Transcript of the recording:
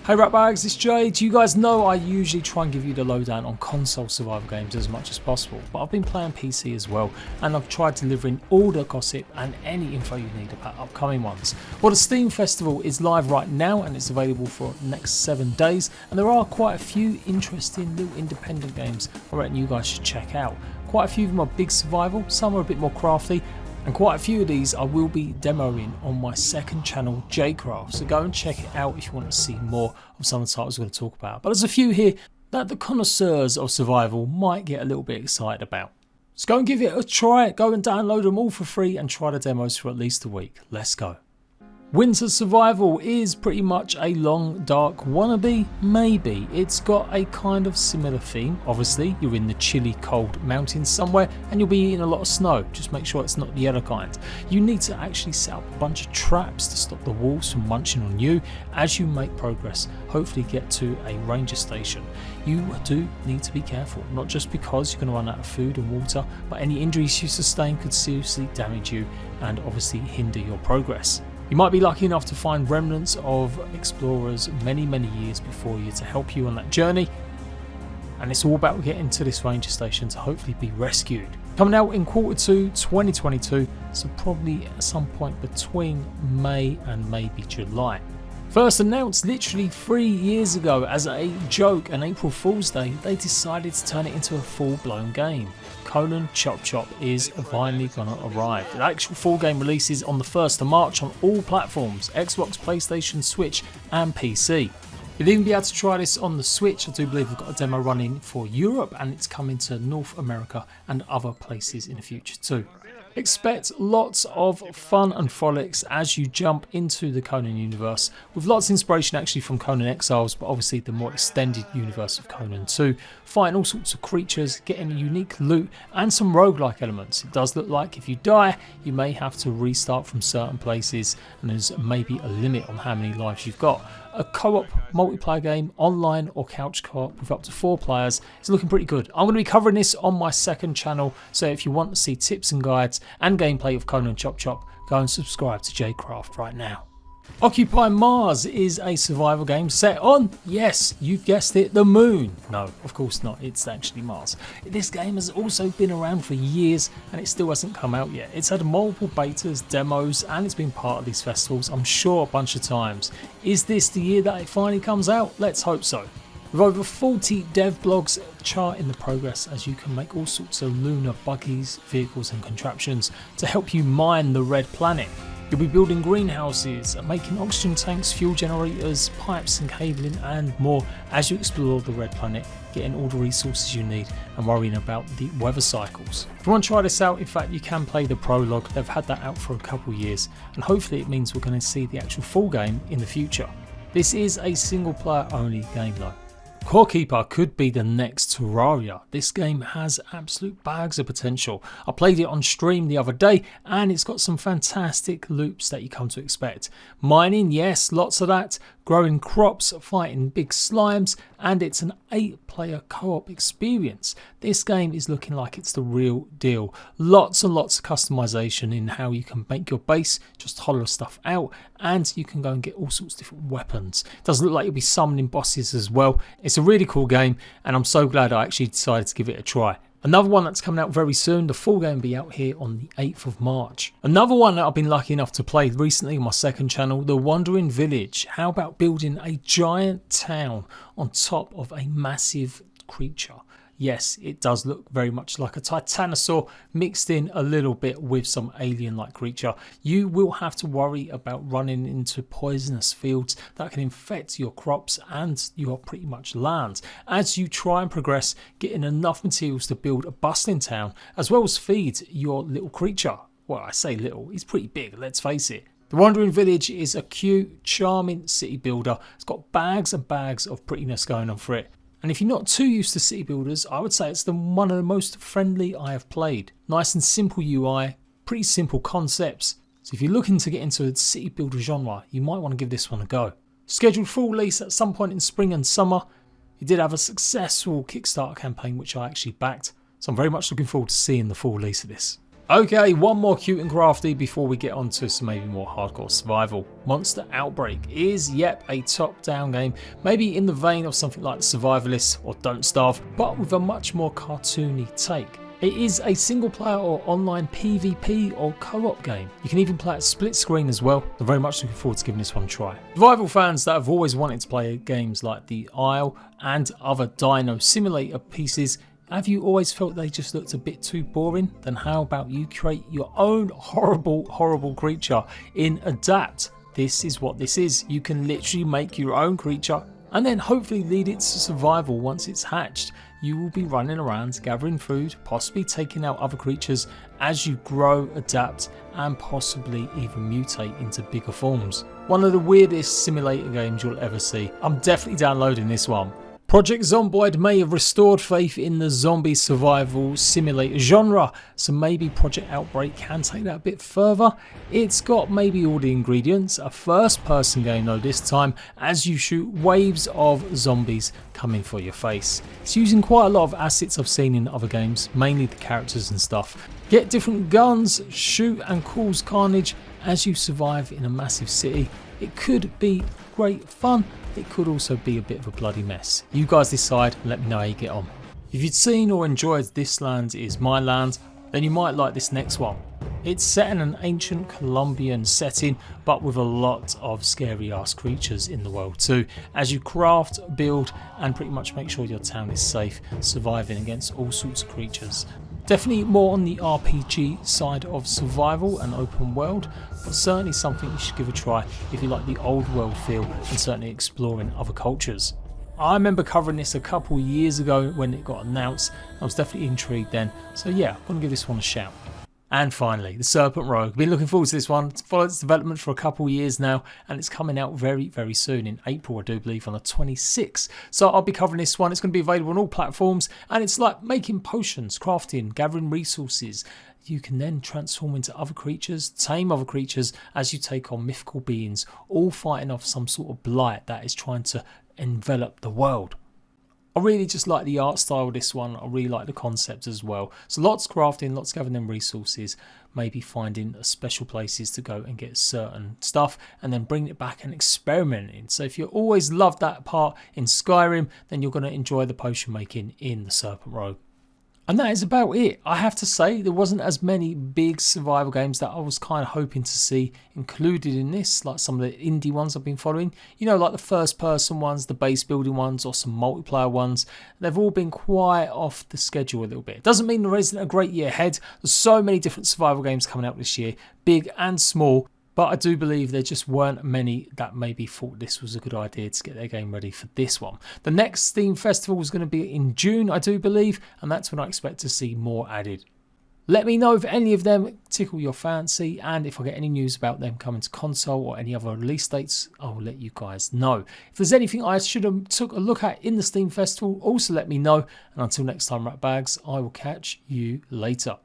Hey ratbags, it's Jade. You guys know I usually try and give you the lowdown on console survival games as much as possible, but I've been playing PC as well, and I've tried delivering all the gossip and any info you need about upcoming ones. Well, the Steam Festival is live right now and it's available for the next 7 days, and there are quite a few interesting little independent games I reckon you guys should check out. Quite a few of them are big survival, some are a bit more crafty, and quite a few of these I will be demoing on my second channel, JCraft, so go and check it out if you want to see more of some of the titles we're going to talk about. But there's a few here that the connoisseurs of survival might get a little bit excited about. So go and give it a try, go and download them all for free and try the demos for at least a week. Let's go. Winter Survival is pretty much a long dark wannabe, maybe. It's got a kind of similar theme. Obviously you're in the chilly cold mountains somewhere and you'll be eating a lot of snow. Just make sure it's not the yellow kind. You need to actually set up a bunch of traps to stop the wolves from munching on you as you make progress. Hopefully get to a ranger station. You do need to be careful, not just because you're going to run out of food and water, but any injuries you sustain could seriously damage you and obviously hinder your progress. You might be lucky enough to find remnants of explorers many years before you to help you on that journey, and it's all about getting to this ranger station to hopefully be rescued. Coming out in Q2 2022, so probably at some point between May and maybe July. First announced literally 3 years ago as a joke, on April Fool's Day, they decided to turn it into a full-blown game. Conan Chop Chop is finally gonna arrive. The actual full game releases on the 1st of March on all platforms, Xbox, PlayStation, Switch and PC. You'll even be able to try this on the Switch. I do believe we've got a demo running for Europe and it's coming to North America and other places in the future too. Expect lots of fun and frolics as you jump into the Conan universe, with lots of inspiration actually from Conan Exiles, but obviously the more extended universe of Conan 2, fighting all sorts of creatures, getting unique loot and some roguelike elements. It does look like if you die you may have to restart from certain places and there's maybe a limit on how many lives you've got. A co-op multiplayer game, online or couch co-op with up to 4 players, is looking pretty good. I'm going to be covering this on my second channel, so if you want to see tips and guides and gameplay of Conan Chop Chop, go and subscribe to JCraft right now. Occupy Mars is a survival game set on, yes, you've guessed it, the moon. No, of course not, it's actually Mars. This game has also been around for years and it still hasn't come out yet. It's had multiple betas, demos, and it's been part of these festivals, I'm sure, a bunch of times. Is this the year that it finally comes out? Let's hope so. With over 40 dev blogs charting the progress as you can make all sorts of lunar buggies, vehicles and contraptions to help you mine the red planet. You'll be building greenhouses, making oxygen tanks, fuel generators, pipes and cabling and more as you explore the red planet, getting all the resources you need and worrying about the weather cycles. If you want to try this out, in fact you can play the prologue. They've had that out for a couple of years and hopefully it means we're going to see the actual full game in the future. This is a single player only game though. Core Keeper could be the next Terraria. This game has absolute bags of potential. I played it on stream the other day and it's got some fantastic loops that you come to expect. Mining, yes, lots of that. Growing crops, fighting big slimes, and it's an 8-player co-op experience. This game is looking like it's the real deal. Lots and lots of customization in how you can make your base, just hollow stuff out, and you can go and get all sorts of different weapons. It does look like you'll be summoning bosses as well. It's a really cool game and I'm so glad I actually decided to give it a try. Another one that's coming out very soon, the full game will be out here on the 8th of March. Another one that I've been lucky enough to play recently on my second channel, The Wandering Village. How about building a giant town on top of a massive creature? Yes, it does look very much like a titanosaur mixed in a little bit with some alien-like creature. You will have to worry about running into poisonous fields that can infect your crops and your pretty much land as you try and progress, getting enough materials to build a bustling town as well as feed your little creature. Well, I say little, he's pretty big, let's face it. The Wandering Village is a cute, charming city builder. It's got bags and bags of prettiness going on for it. And if you're not too used to city builders, I would say it's one of the most friendly I have played. Nice and simple UI, pretty simple concepts. So if you're looking to get into a city builder genre, you might want to give this one a go. Scheduled for release at some point in spring and summer. It did have a successful Kickstarter campaign which I actually backed. So I'm very much looking forward to seeing the full release of this. Okay, one more cute and crafty before we get on to some maybe more hardcore survival. Monster Outbreak is, yep, a top-down game, maybe in the vein of something like Survivalist or Don't Starve, but with a much more cartoony take. It is a single player or online PvP or co-op game. You can even play it split screen as well. I'm very much looking forward to giving this one a try. Survival fans that have always wanted to play games like The Isle and other Dino Simulator pieces, have you always felt they just looked a bit too boring? Then how about you create your own horrible creature in Adapt? This is what this is. You can literally make your own creature and then hopefully lead it to survival once it's hatched. You will be running around gathering food, possibly taking out other creatures as you grow, adapt and possibly even mutate into bigger forms. One of the weirdest simulator games you'll ever see. I'm definitely downloading this one. Project Zomboid may have restored faith in the zombie survival simulator genre, so maybe Project Outbreak can take that a bit further. It's got maybe all the ingredients, a first person game though this time, as you shoot waves of zombies coming for your face. It's using quite a lot of assets I've seen in other games, mainly the characters and stuff. Get different guns, shoot and cause carnage as you survive in a massive city. It could be great fun. It could also be a bit of a bloody mess. You guys decide and let me know how you get on. If you'd seen or enjoyed This Land Is My Land, then you might like this next one. It's set in an ancient Colombian setting, but with a lot of scary ass creatures in the world too, as you craft, build and pretty much make sure your town is safe, surviving against all sorts of creatures. Definitely more on the RPG side of survival and open world, but certainly something you should give a try if you like the old world feel and certainly exploring other cultures. I remember covering this a couple years ago when it got announced. I was definitely intrigued then, so yeah, I'm going to give this one a shout. And finally, the Serpent Rogue. Been looking forward to this one. It's followed its development for a couple of years now, and it's coming out very soon in April, I do believe, on the 26th. So I'll be covering this one. It's going to be available on all platforms, and it's like making potions, crafting, gathering resources. You can then transform into other creatures, tame other creatures as you take on mythical beings, all fighting off some sort of blight that is trying to envelop the world. I really just like the art style of this one. I really like the concept as well. So lots crafting, lots gathering them resources, maybe finding special places to go and get certain stuff and then bring it back and experimenting. So if you always loved that part in Skyrim, then you're going to enjoy the potion making in the Serpent Rogue. And that is about it. I have to say there wasn't as many big survival games that I was kind of hoping to see included in this, like some of the indie ones I've been following. You know, like the first person ones, the base building ones or some multiplayer ones. They've all been quite off the schedule a little bit. Doesn't mean there isn't a great year ahead. There's so many different survival games coming out this year, big and small. But I do believe there just weren't many that maybe thought this was a good idea to get their game ready for this one. The next Steam Festival is going to be in June, I do believe, and that's when I expect to see more added. Let me know if any of them tickle your fancy, and if I get any news about them coming to console or any other release dates, I'll let you guys know. If there's anything I should have took a look at in the Steam Festival, also let me know. And until next time, Ratbags, I will catch you later.